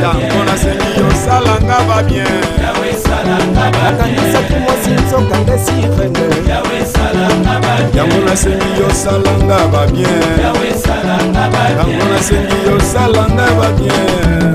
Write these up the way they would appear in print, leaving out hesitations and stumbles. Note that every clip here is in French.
Tango nasengi yo salanga ba bien. Nakanisa kimosi nzoka ndesirene. Tango nasengi yo salanga ba bien. Tango nasengi yo salanga ba bien.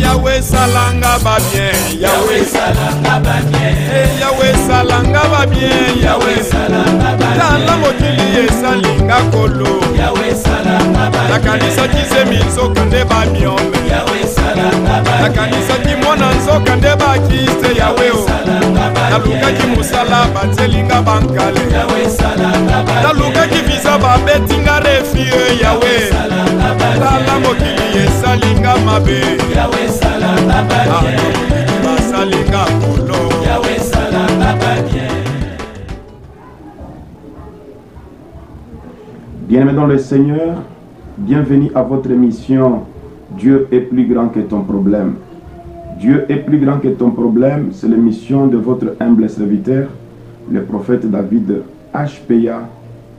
Yahweh salanga ba bien, Yahweh salanga ba bien, Yahweh salanga ba bien, Yahweh salanga ba bien. Tala mokili esalinga kolo, Yahweh salanga ba bien. La kanisa kisemi nzoka nde ba miome, Yahweh salanga ba bien. La kanisa kimona nzoka nde ba kiste, Yahweh salanga ba bien. Naluka ki musala batelinga bankale, Yahweh salanga ba bien. Naluka ki visa ba betinga refie, Yahweh salanga ba bien. Tala mokili esalinga mabe, Yahweh salanga ba bien. Basalinga kolo, Yahweh salanga ba bien. Bien-aimés dans le Seigneur, bienvenue à votre émission Dieu est plus grand que ton problème. Dieu est plus grand que ton problème, c'est l'émission de votre humble serviteur, le prophète David HPA,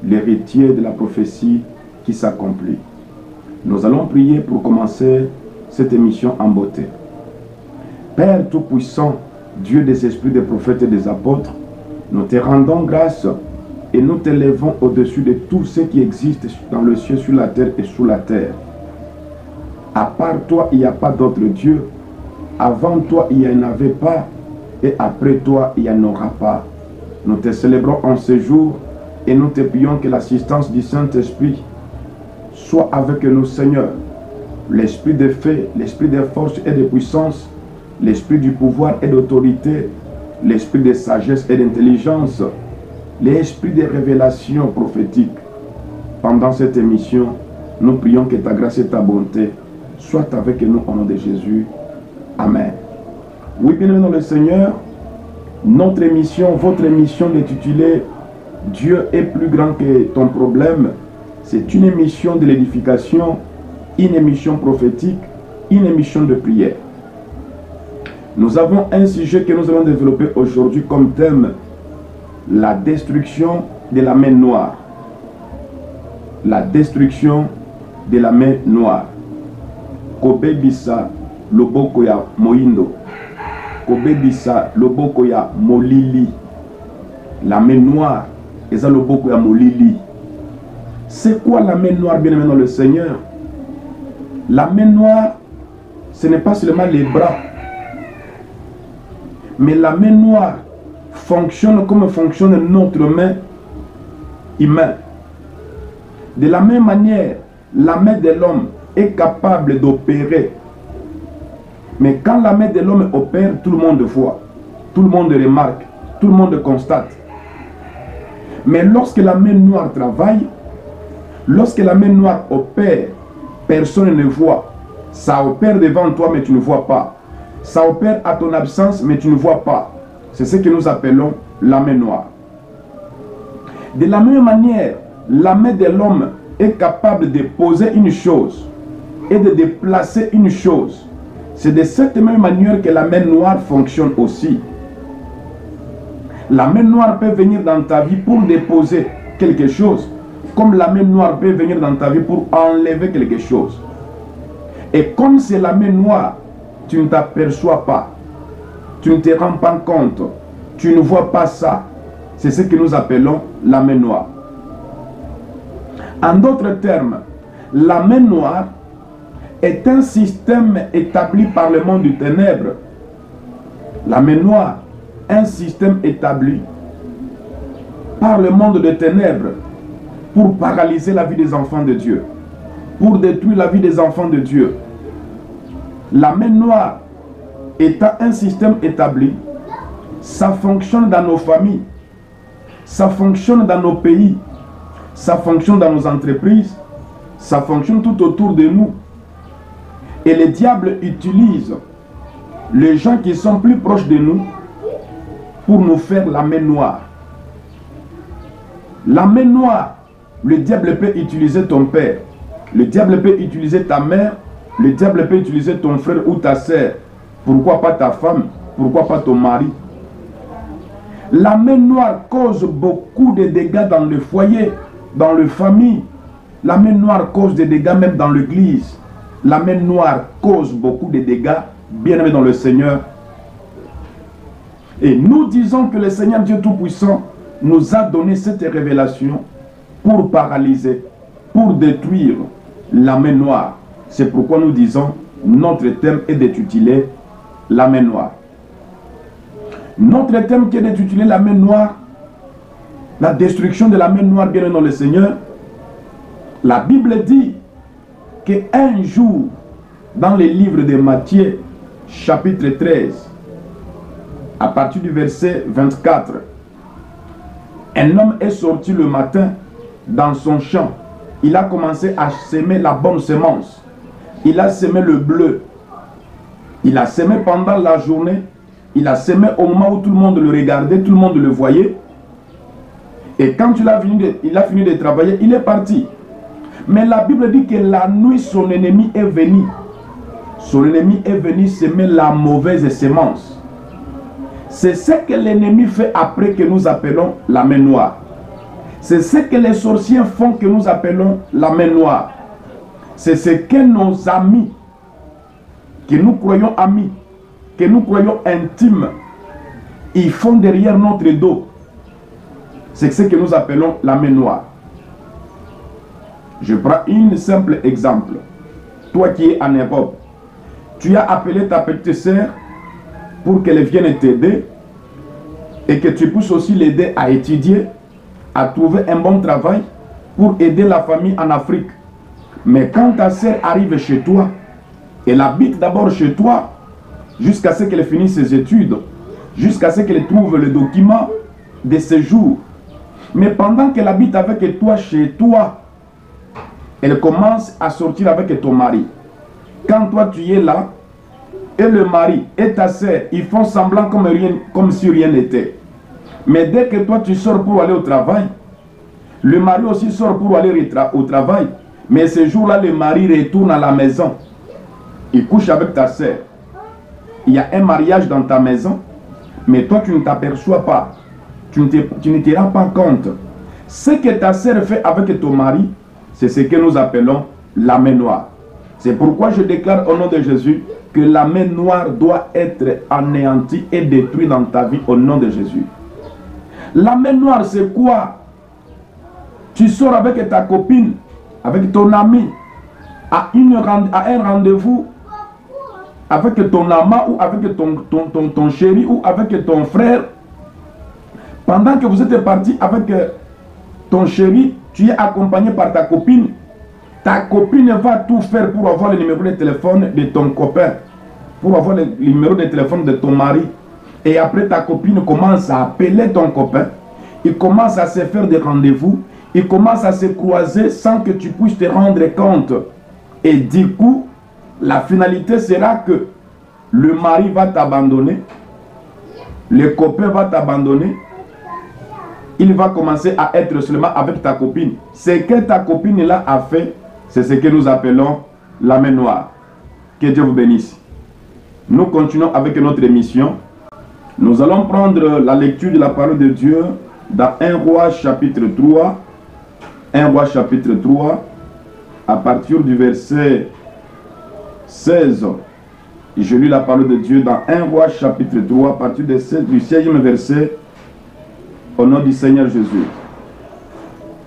l'héritier de la prophétie qui s'accomplit. Nous allons prier pour commencer cette émission en beauté. Père Tout-Puissant, Dieu des esprits, des prophètes et des apôtres, nous te rendons grâce et nous t'élevons au-dessus de tout ce qui existe dans le ciel, sur la terre et sous la terre. À part toi, il n'y a pas d'autre Dieu. Avant toi, il n'y en avait pas. Et après toi, il n'y en aura pas. Nous te célébrons en ce jour et nous te prions que l'assistance du Saint-Esprit soit avec nous, Seigneur. L'esprit de fait, l'esprit de force et de puissance, l'esprit du pouvoir et d'autorité, l'esprit de sagesse et d'intelligence, l'esprit de révélation prophétique. Pendant cette émission, nous prions que ta grâce et ta bonté soient avec nous au nom de Jésus. Amen. Oui, bien-aimés dans le Seigneur, notre émission, votre émission intitulée Dieu est plus grand que ton problème, c'est une émission de l'édification, une émission prophétique, une émission de prière. Nous avons un sujet que nous allons développer aujourd'hui comme thème, la destruction de la main noire. La destruction de la main noire. Kobe bisa loboko ya moindo. Kobe bisa loboko ya molili. La main noire, et ça loboko ya molili. C'est quoi la main noire, bien aimé dans le Seigneur? La main noire, ce n'est pas seulement les bras. Mais la main noire fonctionne comme fonctionne notre main humaine. De la même manière, la main de l'homme est capable d'opérer. Mais quand la main de l'homme opère, tout le monde voit, tout le monde remarque, tout le monde constate. Mais lorsque la main noire travaille, lorsque la main noire opère, personne ne voit. Ça opère devant toi, mais tu ne vois pas. Ça opère à ton absence, mais tu ne vois pas. C'est ce que nous appelons la main noire. De la même manière, la main de l'homme est capable de poser une chose et de déplacer une chose. C'est de cette même manière que la main noire fonctionne aussi. La main noire peut venir dans ta vie pour déposer quelque chose, comme la main noire peut venir dans ta vie pour enlever quelque chose. Et comme c'est la main noire, tu ne t'aperçois pas, tu ne te rends pas compte, tu ne vois pas ça. C'est ce que nous appelons la main noire. En d'autres termes, la main noire est un système établi par le monde du ténèbre. La main noire, un système établi par le monde des ténèbres pour paralyser la vie des enfants de Dieu, pour détruire la vie des enfants de Dieu. La main noire étant un système établi, ça fonctionne dans nos familles, ça fonctionne dans nos pays, ça fonctionne dans nos entreprises, ça fonctionne tout autour de nous. Et le diable utilise les gens qui sont plus proches de nous pour nous faire la main noire. La main noire, le diable peut utiliser ton père, le diable peut utiliser ta mère, le diable peut utiliser ton frère ou ta sœur. Pourquoi pas ta femme? Pourquoi pas ton mari? La main noire cause beaucoup de dégâts dans le foyer. dans les familles. La main noire cause des dégâts même dans l'église. La main noire cause beaucoup de dégâts, bien aimés dans le Seigneur. Et nous disons que le Seigneur Dieu Tout-Puissant nous a donné cette révélation pour paralyser, pour détruire la main noire. C'est pourquoi nous disons, notre thème est d'intituler la main noire. Notre thème qui est d'intituler la main noire, la destruction de la main noire, bien dans le Seigneur. La Bible dit qu'un jour, dans le livre de Matthieu, chapitre 13, à partir du verset 24, un homme est sorti le matin dans son champ. Il a commencé à semer la bonne semence. Il a semé le bleu. Il a semé pendant la journée. Il a semé au moment où tout le monde le regardait, tout le monde le voyait. Et quand il a fini de travailler, il est parti. Mais la Bible dit que la nuit, son ennemi est venu. Son ennemi est venu semer la mauvaise semence. C'est ce que l'ennemi fait après que nous appelons la main noire. C'est ce que les sorciers font que nous appelons la main noire. C'est ce que nos amis, que nous croyons amis, que nous croyons intimes, ils font derrière notre dos. C'est ce que nous appelons la main noire. Je prends un simple exemple. Toi qui es en Europe, tu as appelé ta petite sœur pour qu'elle vienne t'aider et que tu puisses aussi l'aider à étudier, à trouver un bon travail pour aider la famille en Afrique. Mais quand ta sœur arrive chez toi, elle habite d'abord chez toi jusqu'à ce qu'elle finisse ses études, jusqu'à ce qu'elle trouve le document de séjour. Mais pendant qu'elle habite avec toi chez toi, elle commence à sortir avec ton mari. Quand toi tu es là, et le mari et ta sœur, ils font semblant comme si rien n'était. Mais dès que toi tu sors pour aller au travail, le mari aussi sort pour aller au travail. Mais ce jour-là, le mari retourne à la maison. Il couche avec ta sœur. Il y a un mariage dans ta maison, mais toi tu ne t'aperçois pas. Tu ne te rends pas compte. Ce que ta sœur fait avec ton mari, c'est ce que nous appelons la main noire. C'est pourquoi je déclare au nom de Jésus que la main noire doit être anéantie et détruite dans ta vie au nom de Jésus. La main noire, c'est quoi? Tu sors avec ta copine, avec ton ami, à un rendez-vous avec ton amant ou avec ton chéri ou avec ton frère. Pendant que vous êtes parti avec ton chéri, tu es accompagné par ta copine. Ta copine va tout faire pour avoir le numéro de téléphone de ton copain, pour avoir le numéro de téléphone de ton mari. Et après, ta copine commence à appeler ton copain. Il commence à se faire des rendez-vous. Il commence à se croiser sans que tu puisses te rendre compte. Et du coup, la finalité sera que le mari va t'abandonner. Le copain va t'abandonner. Il va commencer à être seulement avec ta copine. Ce que ta copine là a fait, c'est ce que nous appelons la main noire. Que Dieu vous bénisse. Nous continuons avec notre émission. Nous allons prendre la lecture de la parole de Dieu dans 1 Roi chapitre 3. 1 Roi chapitre 3, à partir du verset 16. Je lis la parole de Dieu dans 1 Roi chapitre 3, à partir du 16e verset. Au nom du Seigneur Jésus.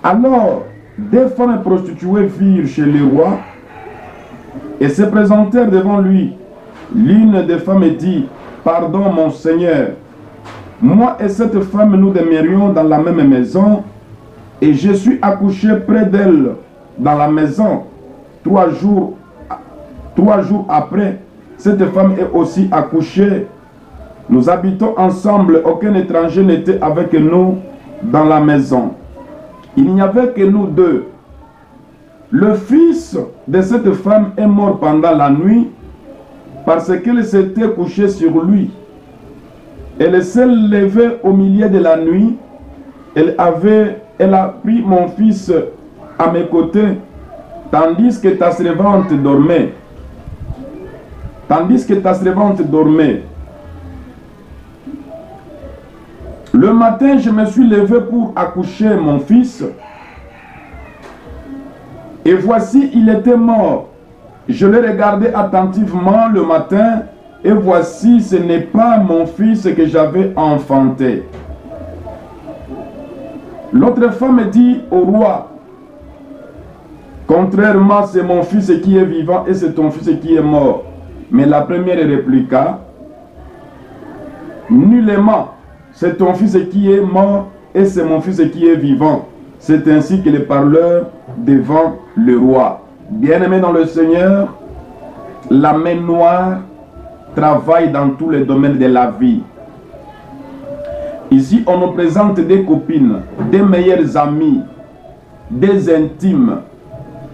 Alors, des femmes prostituées virent chez le roi et se présentèrent devant lui. L'une des femmes dit: pardon, mon Seigneur, moi et cette femme, nous demeurions dans la même maison, et je suis accouché près d'elle dans la maison. 3 jours après, cette femme est aussi accouchée. Nous habitons ensemble, aucun étranger n'était avec nous dans la maison. Il n'y avait que nous deux. Le fils de cette femme est mort pendant la nuit parce qu'elle s'était couchée sur lui. Elle s'est levée au milieu de la nuit. Elle a pris mon fils à mes côtés, tandis que ta servante dormait. Le matin, je me suis levé pour accoucher mon fils, Et voici, il était mort. Je l'ai regardé attentivement le matin, et voici, ce n'est pas mon fils que j'avais enfanté. L'autre femme dit au roi, contrairement, c'est mon fils qui est vivant et c'est ton fils qui est mort. Mais la première répliqua, nullement, c'est ton fils qui est mort et c'est mon fils qui est vivant. C'est ainsi que les parleurs devant le roi. Bien-aimés dans le Seigneur, la main noire travaille dans tous les domaines de la vie. Ici, on nous présente des copines, des meilleures amies, des intimes,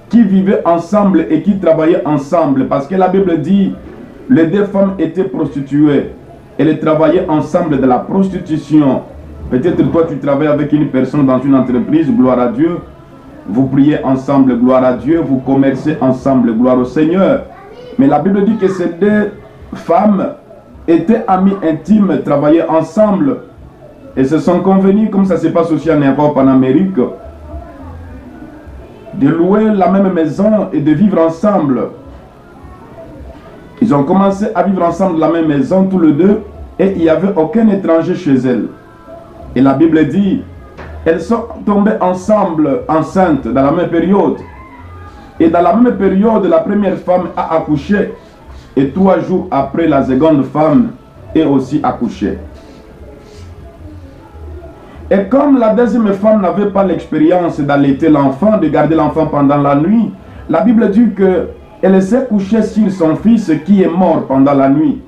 qui vivaient ensemble et qui travaillaient ensemble. Parce que la Bible dit, les deux femmes étaient prostituées. Elles travaillaient ensemble de la prostitution. Peut-être toi, tu travailles avec une personne dans une entreprise, gloire à Dieu. Vous priez ensemble, gloire à Dieu. Vous commercez ensemble, gloire au Seigneur. Mais la Bible dit que ces deux femmes étaient amies intimes, travaillaient ensemble. Et se sont convenus, comme ça se passe aussi en Europe, en Amérique, de louer la même maison et de vivre ensemble. Ils ont commencé à vivre ensemble dans la même maison, tous les deux, et il n'y avait aucun étranger chez elles. Et la Bible dit, elles sont tombées ensemble, enceintes, dans la même période. Et dans la même période, la première femme a accouché, et 3 jours après, la seconde femme est aussi accouchée. Et comme la deuxième femme n'avait pas l'expérience d'allaiter l'enfant, de garder l'enfant pendant la nuit, la Bible dit qu'elle s'est couchée sur son fils qui est mort pendant la nuit.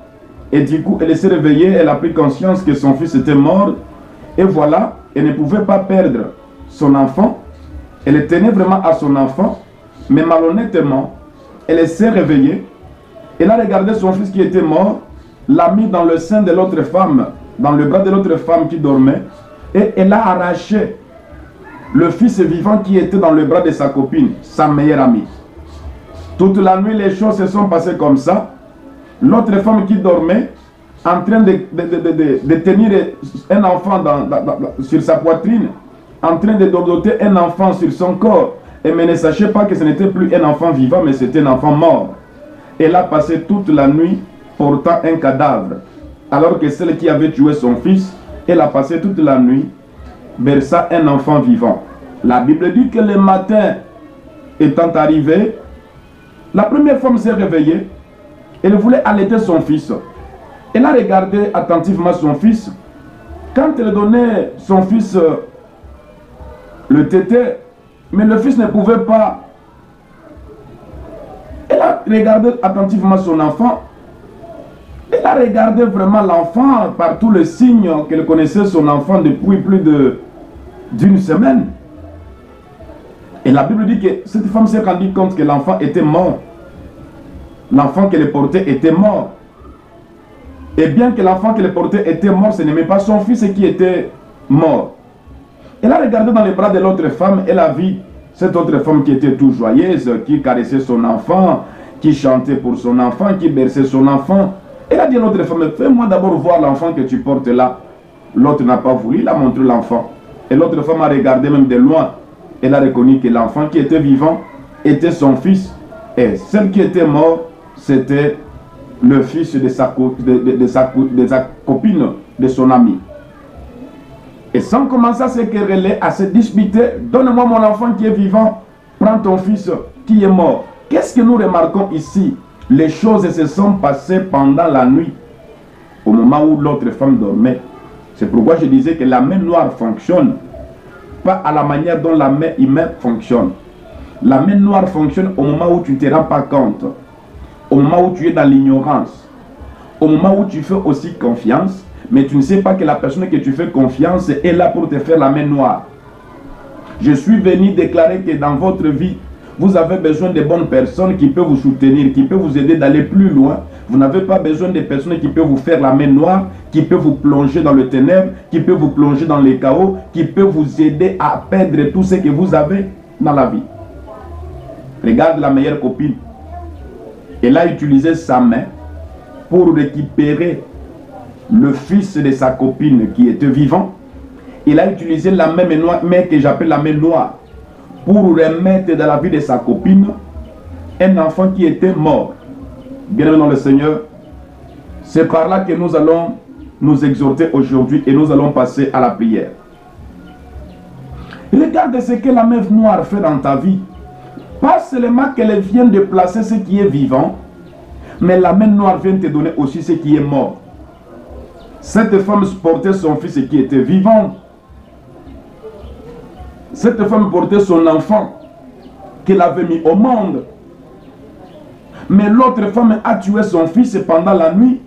Et du coup, elle s'est réveillée, elle a pris conscience que son fils était mort. Et voilà, elle ne pouvait pas perdre son enfant. Elle tenait vraiment à son enfant. Mais malhonnêtement, elle s'est réveillée. Elle a regardé son fils qui était mort, l'a mis dans le sein de l'autre femme, dans le bras de l'autre femme qui dormait. Et elle a arraché le fils vivant qui était dans le bras de sa copine, sa meilleure amie. Toute la nuit, les choses se sont passées comme ça. L'autre femme qui dormait, en train de tenir un enfant sur sa poitrine, en train de dodoter un enfant sur son corps. Et mais ne sachez pas que ce n'était plus un enfant vivant, mais c'était un enfant mort. Elle a passé toute la nuit portant un cadavre. Alors que celle qui avait tué son fils, elle a passé toute la nuit berçant un enfant vivant. La Bible dit que le matin étant arrivé, la première femme s'est réveillée. Elle voulait allaiter son fils. Elle a regardé attentivement son fils. Quand elle donnait son fils le tété, mais le fils ne pouvait pas. Elle a regardé attentivement son enfant. Elle a regardé vraiment l'enfant par tous les signes qu'elle connaissait son enfant depuis plus d'une semaine. Et la Bible dit que cette femme s'est rendue compte que l'enfant était mort. L'enfant qu'elle portait était mort. Et bien que l'enfant qu'elle portait était mort, ce n'est même pas son fils qui était mort. Elle a regardé dans les bras de l'autre femme, elle a vu cette autre femme qui était toute joyeuse, qui caressait son enfant, qui chantait pour son enfant, qui berçait son enfant. Elle a dit à l'autre femme, fais-moi d'abord voir l'enfant que tu portes là. L'autre n'a pas voulu, il a montré l'enfant. Et l'autre femme a regardé même de loin. Elle a reconnu que l'enfant qui était vivant était son fils. Et celle qui était morte, c'était le fils de sa copine, de son ami. Et sans commencer à se quereller, à se disputer, donne-moi mon enfant qui est vivant, prends ton fils qui est mort. Qu'est-ce que nous remarquons ici? Les choses se sont passées pendant la nuit, au moment où l'autre femme dormait. C'est pourquoi je disais que la main noire fonctionne, pas à la manière dont la main humaine fonctionne. La main noire fonctionne au moment où tu ne te rends pas compte, au moment où tu es dans l'ignorance, au moment où tu fais aussi confiance, mais tu ne sais pas que la personne que tu fais confiance est là pour te faire la main noire. Je suis venu déclarer que dans votre vie, vous avez besoin de bonnes personnes qui peuvent vous soutenir, qui peuvent vous aider d'aller plus loin. Vous n'avez pas besoin de personnes qui peuvent vous faire la main noire, qui peuvent vous plonger dans le ténèbre, qui peuvent vous plonger dans les chaos, qui peuvent vous aider à perdre tout ce que vous avez dans la vie. Regarde la meilleure copine. Elle a utilisé sa main pour récupérer le fils de sa copine qui était vivant. Il a utilisé la main noire, mais que j'appelle la main noire, pour remettre dans la vie de sa copine un enfant qui était mort. Bien-aimé dans le Seigneur, c'est par là que nous allons nous exhorter aujourd'hui et nous allons passer à la prière. Regarde ce que la main noire fait dans ta vie. Pas seulement qu'elle vient de placer ce qui est vivant, mais la main noire vient te donner aussi ce qui est mort. Cette femme portait son fils qui était vivant. Cette femme portait son enfant qu'elle avait mis au monde. Mais l'autre femme a tué son fils pendant la nuit.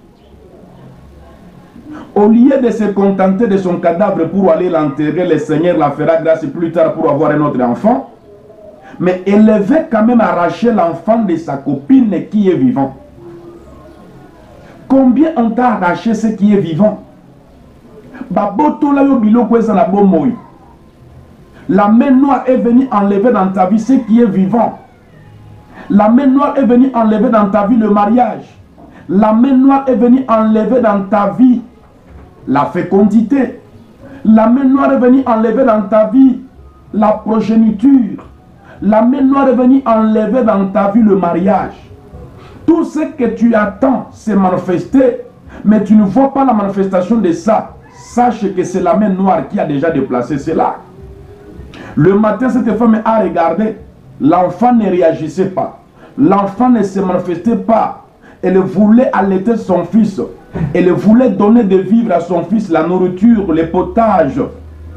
Au lieu de se contenter de son cadavre pour aller l'enterrer, le Seigneur la fera grâce plus tard pour avoir un autre enfant. Mais elle devait quand même arracher l'enfant de sa copine qui est vivant. Combien on t'a arraché ce qui est vivant? La main noire est venue enlever dans ta vie ce qui est vivant. La main noire est venue enlever dans ta vie le mariage. La main noire est venue enlever dans ta vie la fécondité. La main noire est venue enlever dans ta vie la progéniture. La main noire est venue enlever dans ta vie le mariage. Tout ce que tu attends s'est manifesté, mais tu ne vois pas la manifestation de ça. Sache que c'est la main noire qui a déjà déplacé cela. Le matin, cette femme a regardé. L'enfant ne réagissait pas. L'enfant ne se manifestait pas. Elle voulait allaiter son fils. Elle voulait donner de vivre à son fils, la nourriture, le potage,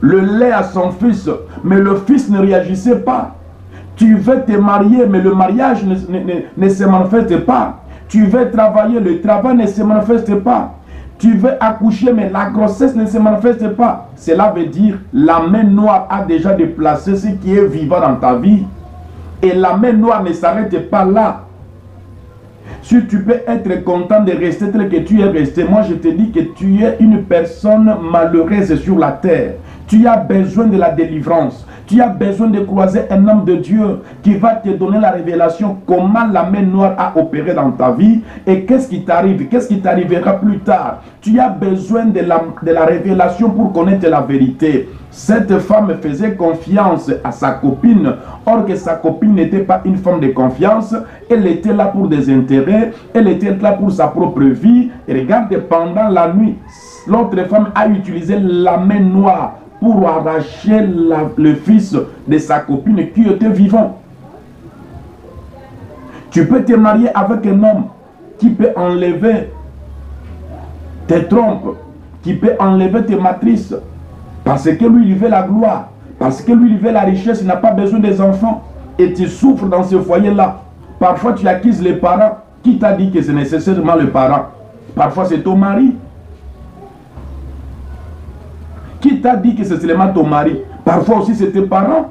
le lait à son fils. Mais le fils ne réagissait pas. Tu veux te marier, mais le mariage ne se manifeste pas. Tu veux travailler, le travail ne se manifeste pas. Tu veux accoucher, mais la grossesse ne se manifeste pas. Cela veut dire la main noire a déjà déplacé ce qui est vivant dans ta vie. Et la main noire ne s'arrête pas là. Si tu peux être content de rester tel que tu es resté, moi je te dis que tu es une personne malheureuse sur la terre. Tu as besoin de la délivrance. Tu as besoin de croiser un homme de Dieu qui va te donner la révélation comment la main noire a opéré dans ta vie et qu'est-ce qui t'arrive, qu'est-ce qui t'arrivera plus tard. Tu as besoin de la révélation pour connaître la vérité. Cette femme faisait confiance à sa copine, or que sa copine n'était pas une femme de confiance. Elle était là pour des intérêts, elle était là pour sa propre vie. Et regarde, pendant la nuit, l'autre femme a utilisé la main noire pour arracher le fils de sa copine qui était vivant. Tu peux te marier avec un homme qui peut enlever tes trompes, qui peut enlever tes matrices, parce que lui il veut la gloire, parce que lui il veut la richesse, il n'a pas besoin des enfants, et tu souffres dans ce foyer-là. Parfois tu accuses les parents. Qui t'a dit que c'est nécessairement le parent? Parfois c'est ton mari. Qui t'a dit que c'est seulement ton mari? Parfois aussi c'est tes parents.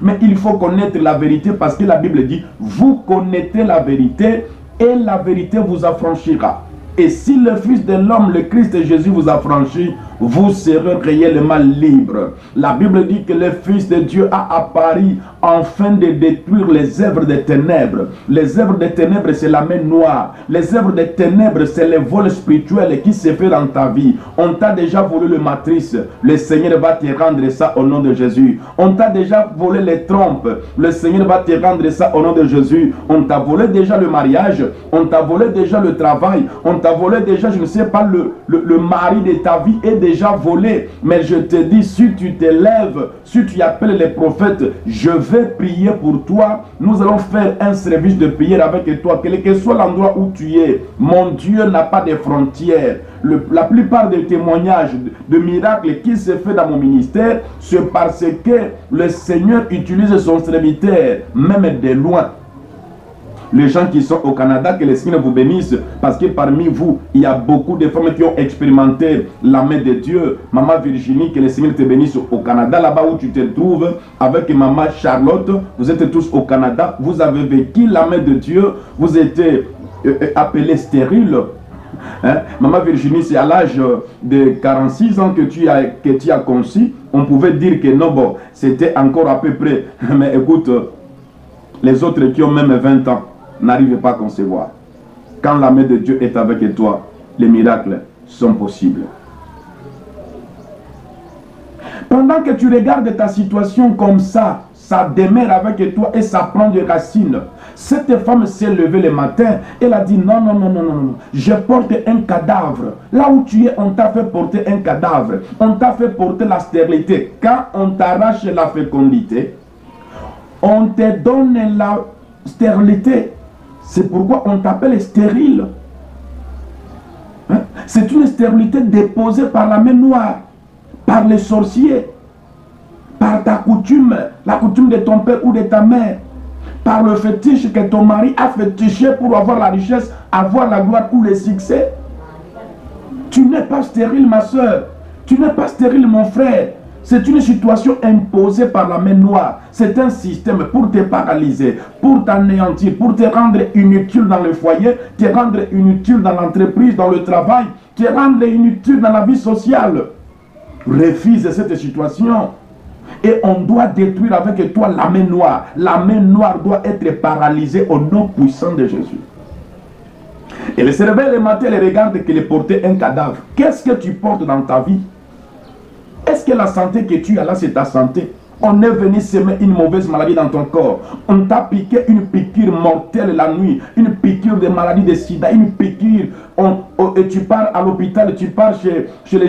Mais il faut connaître la vérité parce que la Bible dit, vous connaîtrez la vérité et la vérité vous affranchira. Et si le Fils de l'homme, le Christ Jésus vous affranchit, vous serez réellement libre. La Bible dit que le Fils de Dieu a apparu afin de détruire les œuvres des ténèbres. Les œuvres des ténèbres, c'est la main noire. Les œuvres des ténèbres, c'est le vol spirituel qui se fait dans ta vie. On t'a déjà volé le matrice. Le Seigneur va te rendre ça au nom de Jésus. On t'a déjà volé les trompes. Le Seigneur va te rendre ça au nom de Jésus. On t'a volé déjà le mariage. On t'a volé déjà le travail. On t'a volé déjà, je ne sais pas, le mari de ta vie est déjà volé. Mais je te dis, si tu te lèves, si tu appelles les prophètes, je vais prier pour toi. Nous allons faire un service de prière avec toi, quel que soit l'endroit où tu es. Mon Dieu n'a pas de frontières. La plupart des témoignages de miracles qui se fait dans mon ministère, c'est parce que le Seigneur utilise son serviteur, même de loin. Les gens qui sont au Canada, que le Seigneur vous bénisse, parce que parmi vous, il y a beaucoup de femmes qui ont expérimenté la main de Dieu. Maman Virginie, que le Seigneur te bénisse au Canada, là-bas où tu te trouves, avec maman Charlotte, vous êtes tous au Canada, vous avez vécu la main de Dieu, vous êtes appelés stériles. Hein? Maman Virginie, c'est à l'âge de 46 ans que tu as conçu. On pouvait dire que non, bon, c'était encore à peu près. Mais écoute, les autres qui ont même 20 ans n'arrivent pas à concevoir. Quand la main de Dieu est avec toi, les miracles sont possibles. Pendant que tu regardes ta situation comme ça, ça demeure avec toi et ça prend des racines. Cette femme s'est levée le matin, elle a dit non, non, non, non, non, non, je porte un cadavre. Là où tu es, on t'a fait porter un cadavre. On t'a fait porter la stérilité. Quand on t'arrache la fécondité, on te donne la stérilité. C'est pourquoi on t'appelle stérile. Hein? C'est une stérilité déposée par la main noire, par les sorciers, par ta coutume, la coutume de ton père ou de ta mère, par le fétiche que ton mari a fétiché pour avoir la richesse, avoir la gloire ou le succès. Tu n'es pas stérile, ma soeur. Tu n'es pas stérile, mon frère. C'est une situation imposée par la main noire. C'est un système pour te paralyser, pour t'anéantir, pour te rendre inutile dans le foyer, te rendre inutile dans l'entreprise, dans le travail, te rendre inutile dans la vie sociale. Refuse cette situation. Et on doit détruire avec toi la main noire. La main noire doit être paralysée au nom puissant de Jésus. Elle se réveille le matin, elle regarde qu'elle portait un cadavre. Qu'est-ce que tu portes dans ta vie? Est-ce que la santé que tu as là, c'est ta santé? On est venu semer une mauvaise maladie dans ton corps. On t'a piqué une piqûre mortelle la nuit, une piqûre de maladie de sida, une piqûre. Et tu pars à l'hôpital, tu pars chez les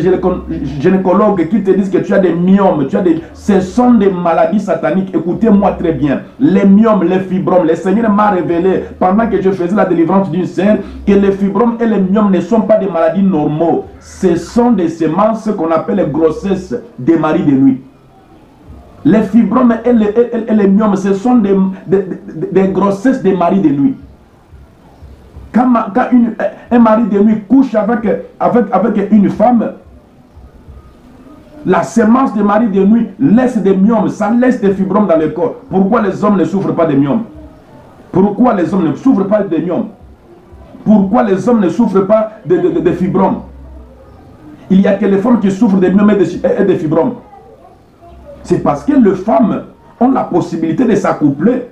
gynécologues qui te disent que tu as des myomes. Ce sont des maladies sataniques. Écoutez-moi très bien. Les myomes, les fibromes, le Seigneur m'a révélé pendant que je faisais la délivrance d'une sœur que les fibromes et les myomes ne sont pas des maladies normaux. Ce sont des semences qu'on appelle les grossesses des maris de nuit. Les fibromes et les myomes, ce sont des grossesses des maris de nuit. Quand un mari de nuit couche avec une femme, la semence des maris de nuit laisse des myomes, ça laisse des fibromes dans le corps. Pourquoi les hommes ne souffrent pas des myomes? Pourquoi les hommes ne souffrent pas des myomes? Pourquoi les hommes ne souffrent pas de fibromes? Il n'y a que les femmes qui souffrent des myomes et des fibromes. C'est parce que les femmes ont la possibilité de s'accoupler.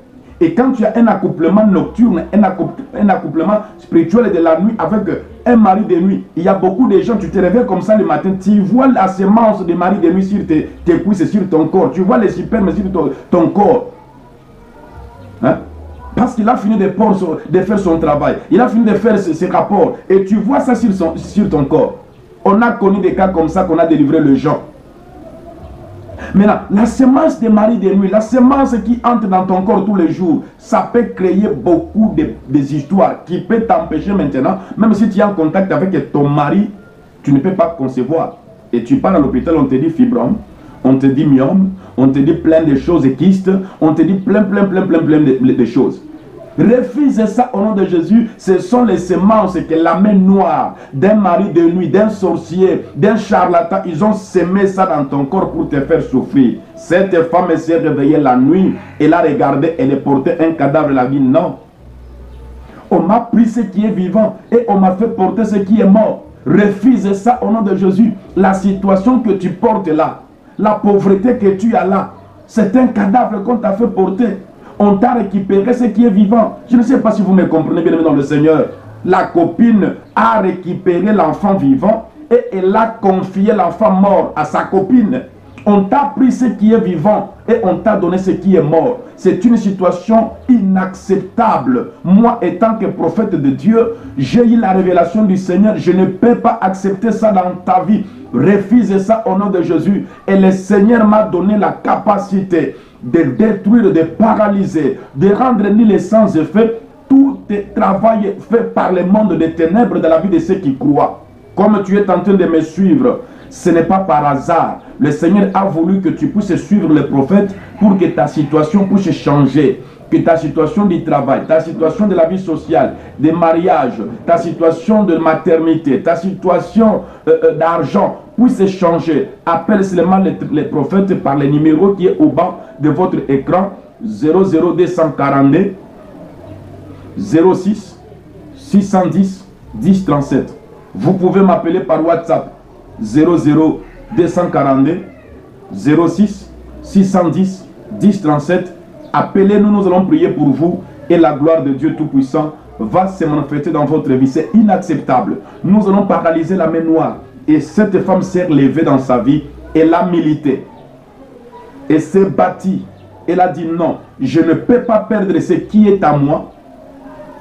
Et quand tu as un accouplement nocturne, un accouplement spirituel de la nuit avec un mari de nuit, il y a beaucoup de gens, tu te réveilles comme ça le matin, tu vois la semence des maris de nuit sur tes cuisses et sur ton corps, tu vois les spermes sur ton corps. Hein? Parce qu'il a fini de faire son travail, il a fini de faire ses rapports, et tu vois ça sur ton corps. On a connu des cas comme ça qu'on a délivré les gens. Maintenant, la semence des maris de nuit, la semence qui entre dans ton corps tous les jours, ça peut créer beaucoup des histoires qui peuvent t'empêcher maintenant, même si tu es en contact avec ton mari, tu ne peux pas concevoir. Et tu pars à l'hôpital, on te dit fibrome, on te dit myome, on te dit plein de choses, kystes, on te dit plein de choses. Refuse ça au nom de Jésus. Ce sont les semences que la main noire d'un mari de nuit, d'un sorcier, d'un charlatan, ils ont semé ça dans ton corps pour te faire souffrir. Cette femme s'est réveillée la nuit, elle a regardé, elle portait un cadavre, elle a dit non. On m'a pris ce qui est vivant et on m'a fait porter ce qui est mort. Refuse ça au nom de Jésus. La situation que tu portes là, la pauvreté que tu as là, c'est un cadavre qu'on t'a fait porter. On t'a récupéré ce qui est vivant. Je ne sais pas si vous me comprenez bien dans le Seigneur. La copine a récupéré l'enfant vivant et elle a confié l'enfant mort à sa copine. On t'a pris ce qui est vivant et on t'a donné ce qui est mort. C'est une situation inacceptable. Moi, étant que prophète de Dieu, j'ai eu la révélation du Seigneur. Je ne peux pas accepter ça dans ta vie. Refuse ça au nom de Jésus. Et le Seigneur m'a donné la capacité de détruire, de paralyser, de rendre nul et sans effet tout travail fait par le monde des ténèbres de la vie de ceux qui croient. Comme tu es en train de me suivre, ce n'est pas par hasard. Le Seigneur a voulu que tu puisses suivre les prophètes pour que ta situation puisse changer. Que ta situation du travail, ta situation de la vie sociale, des mariages, ta situation de maternité, ta situation d'argent puisse changer. Appelle seulement les prophètes par le numéro qui est au bas de votre écran, 00242 06 610 1037. Vous pouvez m'appeler par WhatsApp 00242 06 610 1037. Appelez-nous, nous allons prier pour vous et la gloire de Dieu Tout-Puissant va se manifester dans votre vie. C'est inacceptable. Nous allons paralyser la main noire. Et cette femme s'est levée dans sa vie. Elle a milité. Elle s'est bâtie. Elle a dit non, je ne peux pas perdre ce qui est à moi,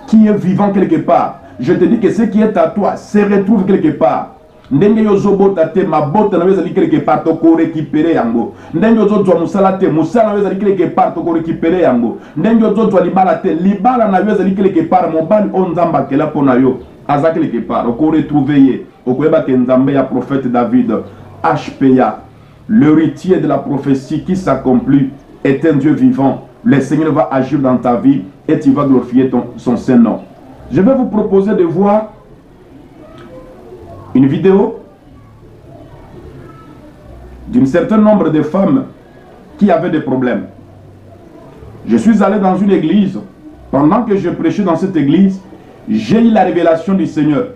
qui est vivant quelque part. Je te dis que ce qui est à toi se retrouve quelque part. Ndenge yozobota te mabota na weza quelque part to ko récupérer yango. Ndenge yozotwa musala te musala na weza quelque part to ko récupérer yango. Ndenge yozotwa libala te libala na weza quelque part mobali onzamba kela pona yo aza quelque part ko retrouver ye. Okoyeba ke nzambe ya prophète David HPA, l'héritier de la prophétie qui s'accomplit, est un Dieu vivant. Le Seigneur va agir dans ta vie et tu vas glorifier son saint nom. Je vais vous proposer de voir une vidéo d'un certain nombre de femmes qui avaient des problèmes. Je suis allé dans une église. Pendant que je prêchais dans cette église, j'ai eu la révélation du Seigneur.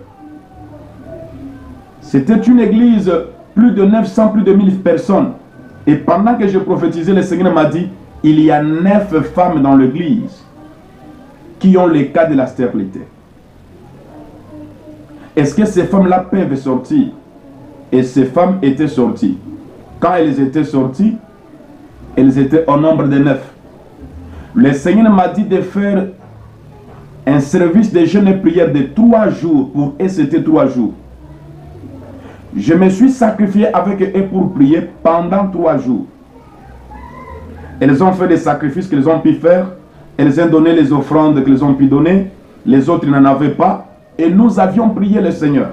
C'était une église, plus de 900, plus de 1000 personnes. Et pendant que je prophétisais, le Seigneur m'a dit, il y a 9 femmes dans l'église qui ont les cas de la stérilité. Est-ce que ces femmes-là peuvent sortir? Et ces femmes étaient sorties. Quand elles étaient sorties, elles étaient au nombre de 9. Le Seigneur m'a dit de faire un service de jeûne et prière de 3 jours pour eux, c'était 3 jours. Je me suis sacrifié avec eux pour prier pendant 3 jours. Elles ont fait des sacrifices qu'elles ont pu faire. Elles ont donné les offrandes qu'elles ont pu donner. Les autres n'en avaient pas. Et nous avions prié le Seigneur.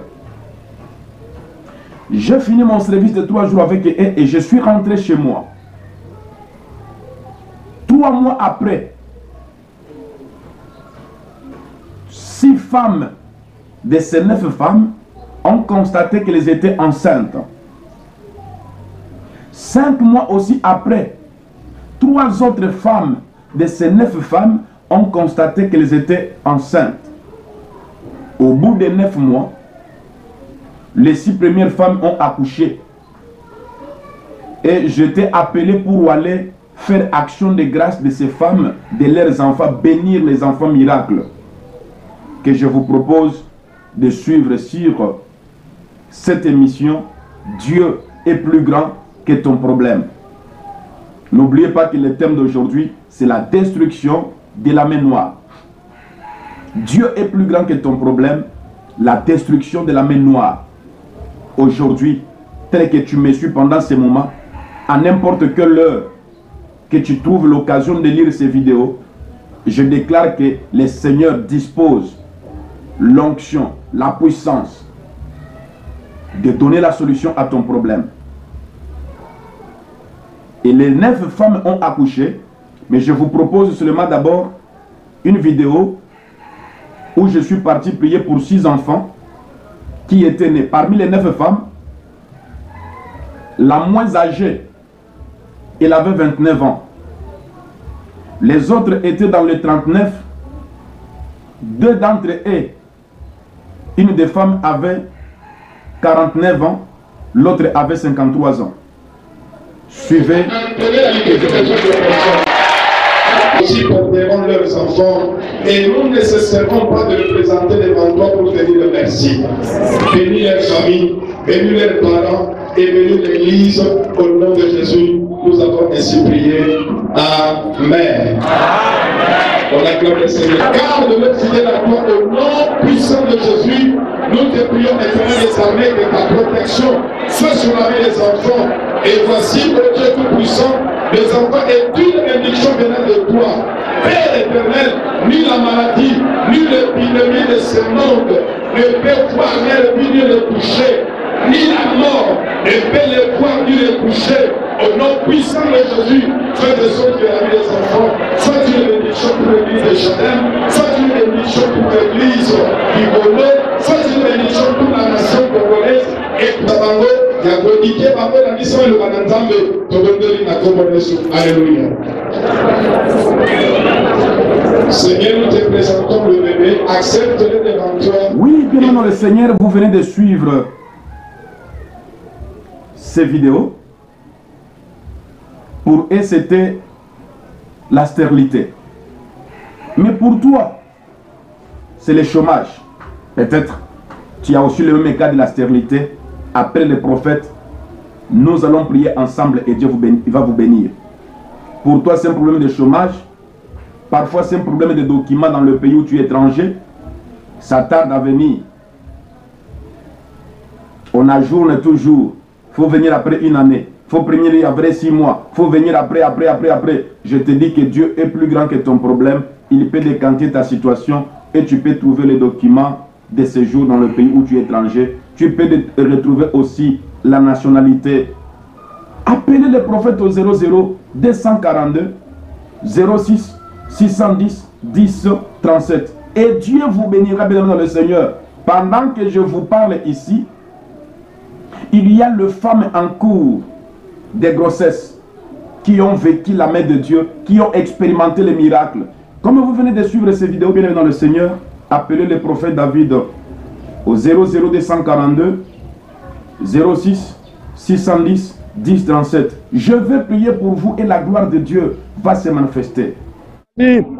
J'ai fini mon service de 3 jours avec eux et je suis rentré chez moi. 3 mois après, 6 femmes de ces 9 femmes ont constaté qu'elles étaient enceintes. 5 mois aussi après, 3 autres femmes de ces 9 femmes ont constaté qu'elles étaient enceintes. Au bout de 9 mois, les 6 premières femmes ont accouché. Et j'étais appelé pour aller faire action de grâce de ces femmes, de leurs enfants, bénir les enfants miracles. Que je vous propose de suivre sur cette émission. Dieu est plus grand que ton problème. N'oubliez pas que le thème d'aujourd'hui, c'est la destruction de la main noire. Dieu est plus grand que ton problème, la destruction de la main noire. Aujourd'hui, tel que tu me suis pendant ces moments, à n'importe quelle heure que tu trouves l'occasion de lire ces vidéos, je déclare que le Seigneur dispose l'onction, la puissance de donner la solution à ton problème. Et les 9 femmes ont accouché, mais je vous propose seulement d'abord une vidéo où je suis parti prier pour 6 enfants qui étaient nés. Parmi les 9 femmes, la moins âgée, elle avait 29 ans. Les autres étaient dans les 39. 2 d'entre eux, une des femmes avait 49 ans, l'autre avait 53 ans. Suivez. Aussi porteront leurs enfants et nous ne cesserons pas de les présenter devant toi pour te dire merci. Bénis leurs familles, bénis leurs parents et bénis l'Église. Au nom de Jésus, nous avons ainsi prié. Amen. On acclame le Seigneur. Garde-le fidèle à toi au nom puissant de Jésus. Nous te prions, Éternel des armées, que ta protection soit sur la vie des enfants. Et voici, ô Dieu tout-puissant, les enfants et une bénédiction venant de toi. Père éternel, ni la maladie, ni l'épidémie de ce monde ne peut voir ni le toucher, ni la mort ne peut les voir ni les toucher. Au nom puissant de Jésus, fais de sorte que la vie des enfants soit une bénédiction pour l'église de Chadem, soit une bénédiction pour l'église du Congo, soit une bénédiction pour la nation congolaise et pour Bango. Alléluia. Seigneur, nous te présentons le bébé, accepte-le devant toi. Oui, bien non, le Seigneur, vous venez de suivre ces vidéos. Pour eux, c'était la stérilité. Mais pour toi, c'est le chômage. Peut-être tu as aussi le même cas de la stérilité. Après les prophètes, nous allons prier ensemble et Dieu va vous bénir. Pour toi, c'est un problème de chômage. Parfois, c'est un problème de documents dans le pays où tu es étranger. Ça tarde à venir. On ajourne toujours. Il faut venir après une année. Il faut venir après 6 mois. Il faut venir après. Je te dis que Dieu est plus grand que ton problème. Il peut décanter ta situation et tu peux trouver les documents de séjour dans le pays où tu es étranger. Tu peux retrouver aussi la nationalité. Appelez le prophète au 00 242 06 610 10 37. Et Dieu vous bénira, bien dans le Seigneur. Pendant que je vous parle ici, il y a les femmes en cours de grossesse qui ont vécu la main de Dieu, qui ont expérimenté les miracles. Comme vous venez de suivre ces vidéos, bien dans le Seigneur, appelez le prophète David au 00242 06 610 10 37. Je vais prier pour vous et la gloire de Dieu va se manifester.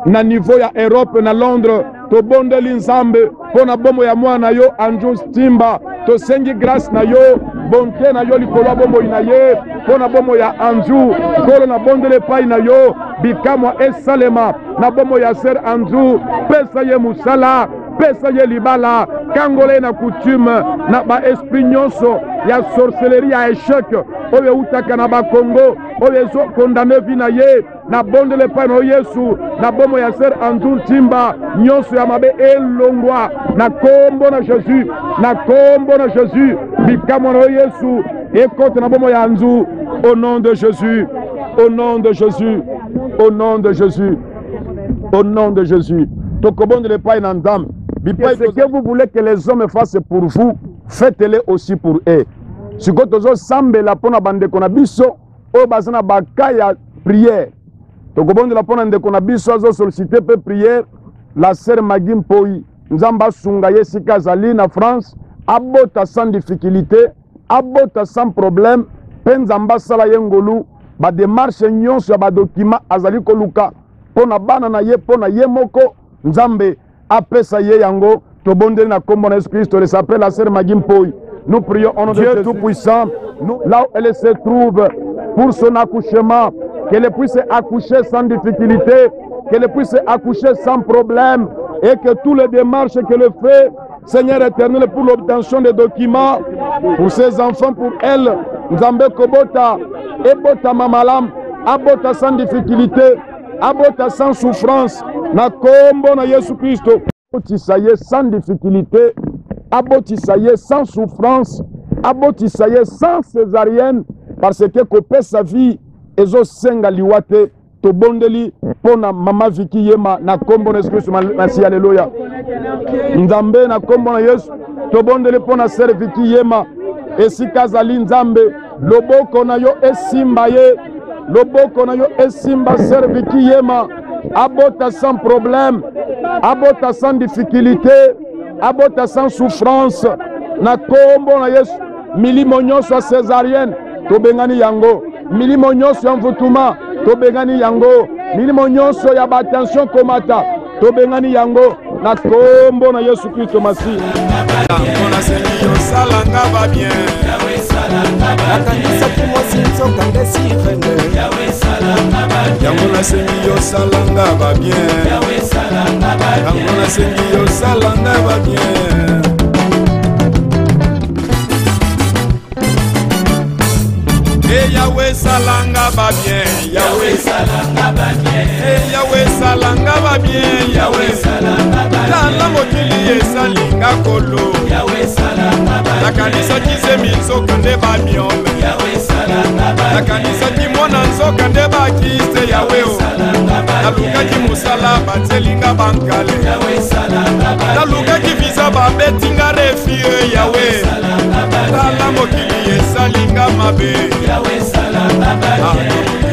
Na niveau ya Europe na Londres to bondeli nzambe pona bomo ya mwana yo Anjou Stimba to sengi grâce na yo bonté na yo likolo bomo ina ye pona bomo ya Anjou kolo na bondele pai na yo bikamwa esalema na bomo ya Ser Anjou pesa ye musala pesa ye libala kangole na coutume na ba esprit nyonso ya sorcellerie ya échec oyo utaka na ba Congo oyo zo condamné vina ye na bondele pai na Yesu na bomo ya Ser Anjou Timba nyonso ya mabe elongwa na kombo na Jésus na kombo na Jésus bikamwa na Yesu ekote na bomo ya Anjou au nom de Jésus au nom de Jésus au nom de Jésus au nom de Jésus tokobondele pai na ndam. Ce que vous voulez que les hommes fassent pour vous, faites-le aussi pour eux. Si vous avez sambe la pona bande kona biso, o bazana bakaya prière. Donc bon de la pona de kona biso azo solliciter peu prière, la sœur Magim Poi, nzamba sunga yesika zali na France, abota sans difficulté, abota sans problème, penzamba sala yengolu, ba démarche nyonso ya ba document azali koluka, pona bana na ye pona ye moko, nzambe apesa ye yango to bondeli na kombo na Jésus Christ. Elle s'appelle la sœur Magim Poi. Nous prions au nom de Dieu Tout-Puissant, là où elle se trouve pour son accouchement, qu'elle puisse accoucher sans difficulté, qu'elle puisse accoucher sans problème et que tous les démarches qu'elle fait, Seigneur éternel, pour l'obtention des documents, pour ses enfants, pour elle, Nzambe Kobota, Ebota Mamalam, Abota sans difficulté, Abota sans souffrance, na kombo na Yesu Christo, abotisaye sans difficulté, abotisaye sans souffrance, abotisaye sans césarienne, parce que kopé sa vie, ezo senga liwate, to bondeli, pona mama Viki Yema, na kombo na Yesu Christo, merci, alléluia. Nzambe na kombo na Yesu, to bondeli pona ser Viki Yema, esika zali Nzambe, loboko na yo esimba ye, loboko na yo esimba ser Viki Yema, abota sans problème, abota sans difficulté, abota sans souffrance, na kombo na Yesu, milimo nyonso césarienne, to bengani yango, milimo nyonso ya mvutuma, to bengani yango, milimo nyonso ya batension komata, to bengani yango, na kombo na Yesu Kristo masi. Yango salanga ba bien. Yahweh salanga ba bien. Kanisa kimosinzo kandesi rene. Yahweh salanga ba bien. Yango na sengi yo salanga ba bien. Yahweh salanga ba bien. Yango na sengi yo salanga ba bien. Yahweh salanga ba bien. Yahweh salanga ba bien. Yahweh salanga ba bien. Yahweh salanga ba bien. Tala mokili esalinga kolo. Yahweh salanga ba bien. La kanisa kizemi nzoka nde ba miome. Yahweh salanga ba bien. La kanisa kimona nzoka nde ba kiste Yahweh o. Naluka ki musala banzelinga bankale. Yahweh salanga ba bien. Naluka ki visa ba betinga refie Yahweh. Tala mokili esalinga mabe. Yahweh salanga ba bien.